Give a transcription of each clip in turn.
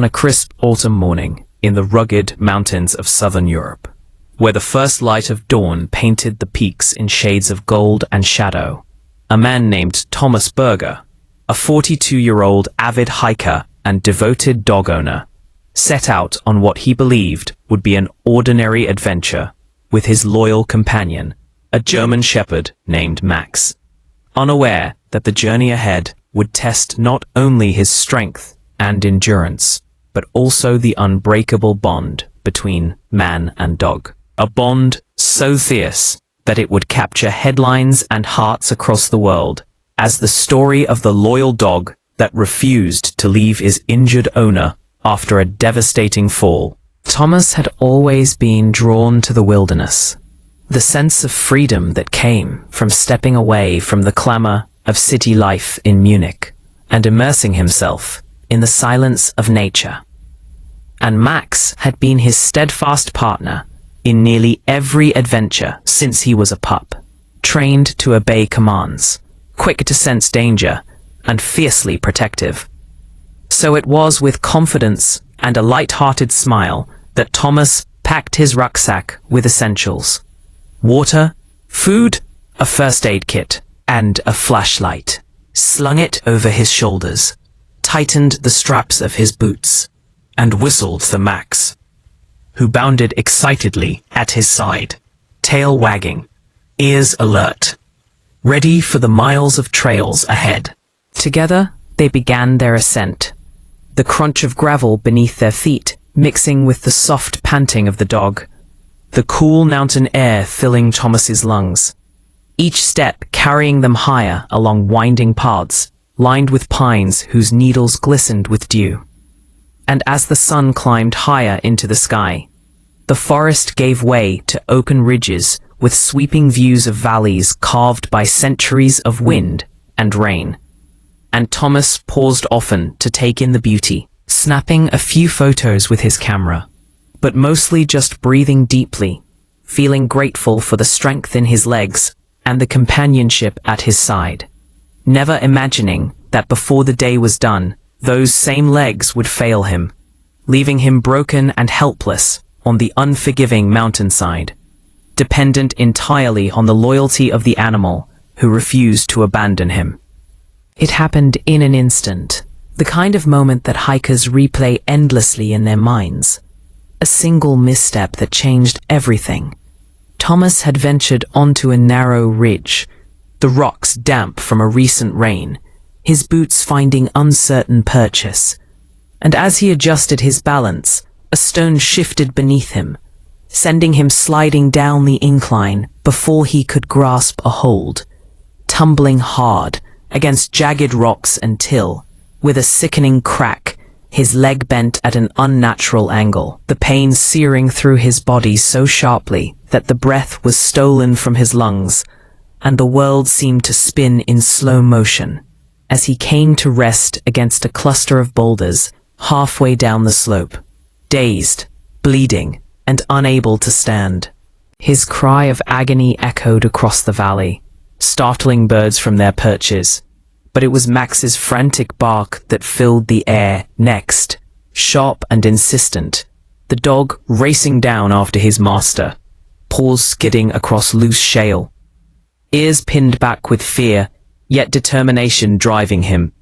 on a crisp autumn morning in the rugged mountains of southern Europe, where the first light of dawn painted the peaks in shades of gold and shadow, a man named Thomas Berger, a 42-year-old avid hiker and devoted dog owner, set out on what he believed would be an ordinary adventure with his loyal companion, a German shepherd named Max, unaware that the journey ahead would test not only his strength and endurance, but also the unbreakable bond between man and dog. A bond so fierce that it would capture headlines and hearts across the world as the story of the loyal dog that refused to leave his injured owner after a devastating fall. Thomas had always been drawn to the wilderness, the sense of freedom that came from stepping away from the clamor of city life in Munich and immersing himself in the silence of nature. And Max had been his steadfast partner in nearly every adventure since he was a pup, trained to obey commands, quick to sense danger, and fiercely protective. So it was with confidence and a light-hearted smile that Thomas packed his rucksack with essentials: water, food, a first aid kit, and a flashlight, slung it over his shoulders, tightened the straps of his boots, and whistled for Max, who bounded excitedly at his side, tail wagging, ears alert, ready for the miles of trails ahead. Together, they began their ascent, the crunch of gravel beneath their feet mixing with the soft panting of the dog, the cool mountain air filling Thomas's lungs, each step carrying them higher along winding paths lined with pines whose needles glistened with dew. And as the sun climbed higher into the sky, the forest gave way to open ridges with sweeping views of valleys carved by centuries of wind and rain. And Thomas paused often to take in the beauty, snapping a few photos with his camera, but mostly just breathing deeply, feeling grateful for the strength in his legs and the companionship at his side, never imagining that before the day was done, those same legs would fail him, leaving him broken and helpless on the unforgiving mountainside, dependent entirely on the loyalty of the animal who refused to abandon him. It happened in an instant, the kind of moment that hikers replay endlessly in their minds. A single misstep that changed everything. Thomas had ventured onto a narrow ridge, the rocks damp from a recent rain, his boots finding uncertain purchase. And as he adjusted his balance, a stone shifted beneath him, sending him sliding down the incline before he could grasp a hold, tumbling hard against jagged rocks until, with a sickening crack, his leg bent at an unnatural angle, the pain searing through his body so sharply that the breath was stolen from his lungs, and the world seemed to spin in slow motion as he came to rest against a cluster of boulders halfway down the slope, dazed, bleeding, and unable to stand. His cry of agony echoed across the valley, startling birds from their perches. But it was Max's frantic bark that filled the air next, sharp and insistent, the dog racing down after his master, paws skidding across loose shale, ears pinned back with fear, yet determination driving him,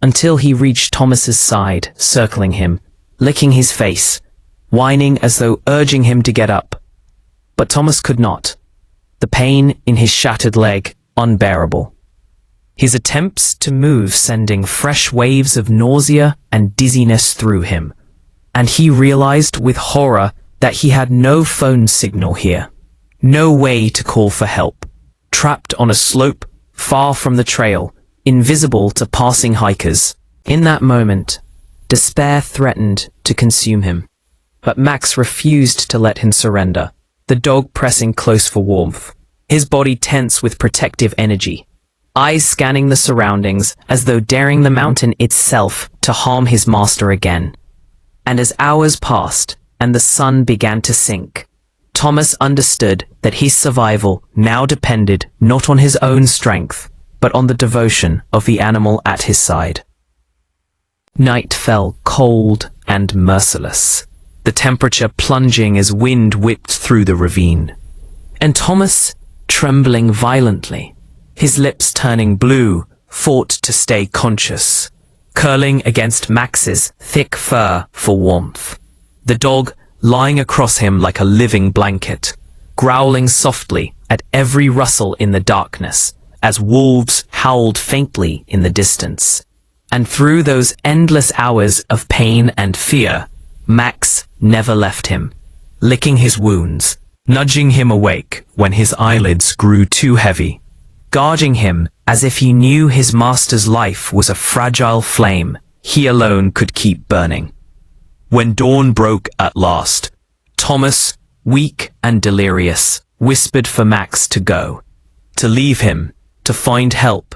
until he reached Thomas's side, circling him, licking his face, whining as though urging him to get up. But Thomas could not, the pain in his shattered leg unbearable. His attempts to move sending fresh waves of nausea and dizziness through him, and he realized with horror that he had no phone signal here, no way to call for help, trapped on a slope far from the trail, invisible to passing hikers. In that moment, despair threatened to consume him, but Max refused to let him surrender, the dog pressing close for warmth, his body tense with protective energy, eyes scanning the surroundings as though daring the mountain itself to harm his master again. And as hours passed and the sun began to sink, Thomas understood that his survival now depended not on his own strength, but on the devotion of the animal at his side. Night fell cold and merciless, the temperature plunging as wind whipped through the ravine. And Thomas, trembling violently, his lips turning blue, fought to stay conscious, curling against Max's thick fur for warmth. The dog lying across him like a living blanket, growling softly at every rustle in the darkness as wolves howled faintly in the distance. And through those endless hours of pain and fear, Max never left him, licking his wounds, nudging him awake when his eyelids grew too heavy, guarding him as if he knew his master's life was a fragile flame he alone could keep burning. When dawn broke at last, Thomas, weak and delirious, whispered for Max to go, to leave him, to find help.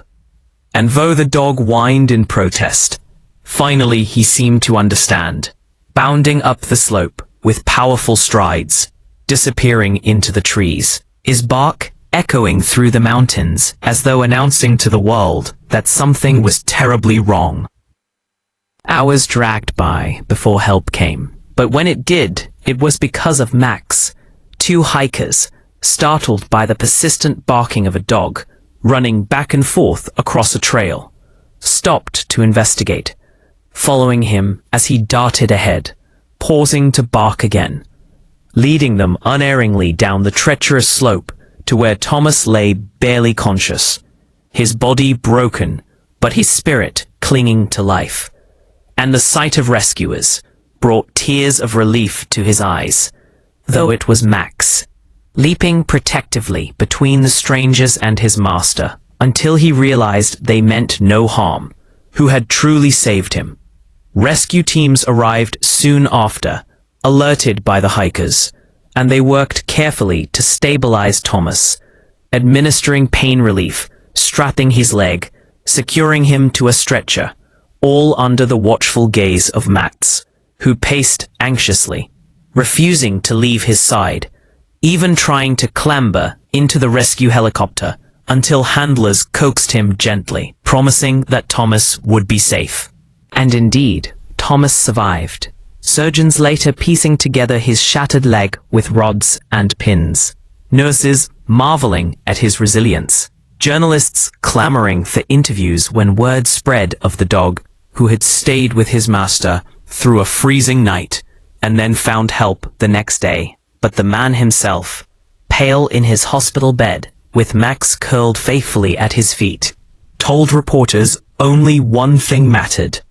And though the dog whined in protest, finally he seemed to understand, bounding up the slope with powerful strides, disappearing into the trees, his bark echoing through the mountains as though announcing to the world that something was terribly wrong. Hours dragged by before help came, but when it did, it was because of Max. Two hikers, startled by the persistent barking of a dog, running back and forth across a trail, stopped to investigate, following him as he darted ahead, pausing to bark again, leading them unerringly down the treacherous slope to where Thomas lay barely conscious, his body broken, but his spirit clinging to life. And the sight of rescuers brought tears of relief to his eyes, though it was Max, leaping protectively between the strangers and his master, until he realized they meant no harm, who had truly saved him. Rescue teams arrived soon after, alerted by the hikers, and they worked carefully to stabilize Thomas, administering pain relief, strapping his leg, securing him to a stretcher, all under the watchful gaze of Max, who paced anxiously, refusing to leave his side, even trying to clamber into the rescue helicopter until handlers coaxed him gently, promising that Thomas would be safe. And indeed, Thomas survived, surgeons later piecing together his shattered leg with rods and pins, nurses marveling at his resilience, journalists clamoring for interviews when word spread of the dog who had stayed with his master through a freezing night and then found help the next day. But the man himself, pale in his hospital bed, with Max curled faithfully at his feet, told reporters only one thing mattered,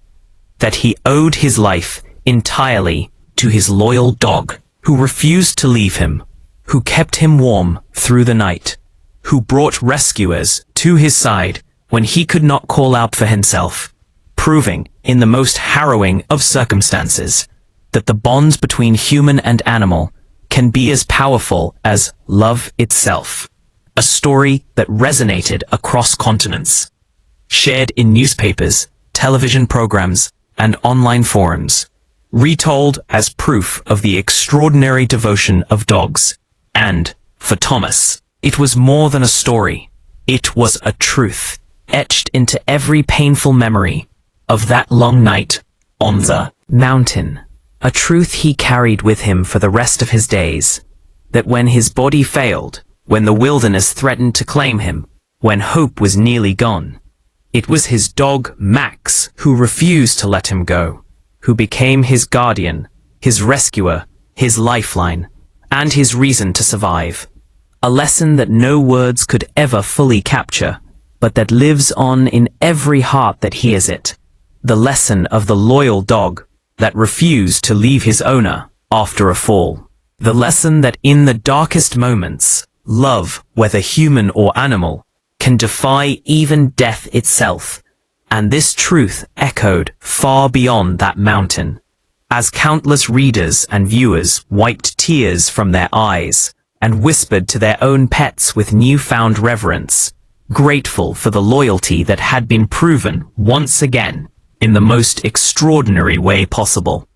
that he owed his life entirely to his loyal dog, who refused to leave him, who kept him warm through the night, who brought rescuers to his side when he could not call out for himself, proving, in the most harrowing of circumstances, that the bonds between human and animal can be as powerful as love itself. A story that resonated across continents, shared in newspapers, television programs, and online forums, retold as proof of the extraordinary devotion of dogs. And, for Thomas, it was more than a story. It was a truth, etched into every painful memory of that long night on the mountain. A truth he carried with him for the rest of his days, that when his body failed, when the wilderness threatened to claim him, when hope was nearly gone, it was his dog Max who refused to let him go, who became his guardian, his rescuer, his lifeline, and his reason to survive. A lesson that no words could ever fully capture, but that lives on in every heart that hears it. The lesson of the loyal dog that refused to leave his owner after a fall. The lesson that in the darkest moments, love, whether human or animal, can defy even death itself. And this truth echoed far beyond that mountain, as countless readers and viewers wiped tears from their eyes and whispered to their own pets with newfound reverence, grateful for the loyalty that had been proven once again in the most extraordinary way possible.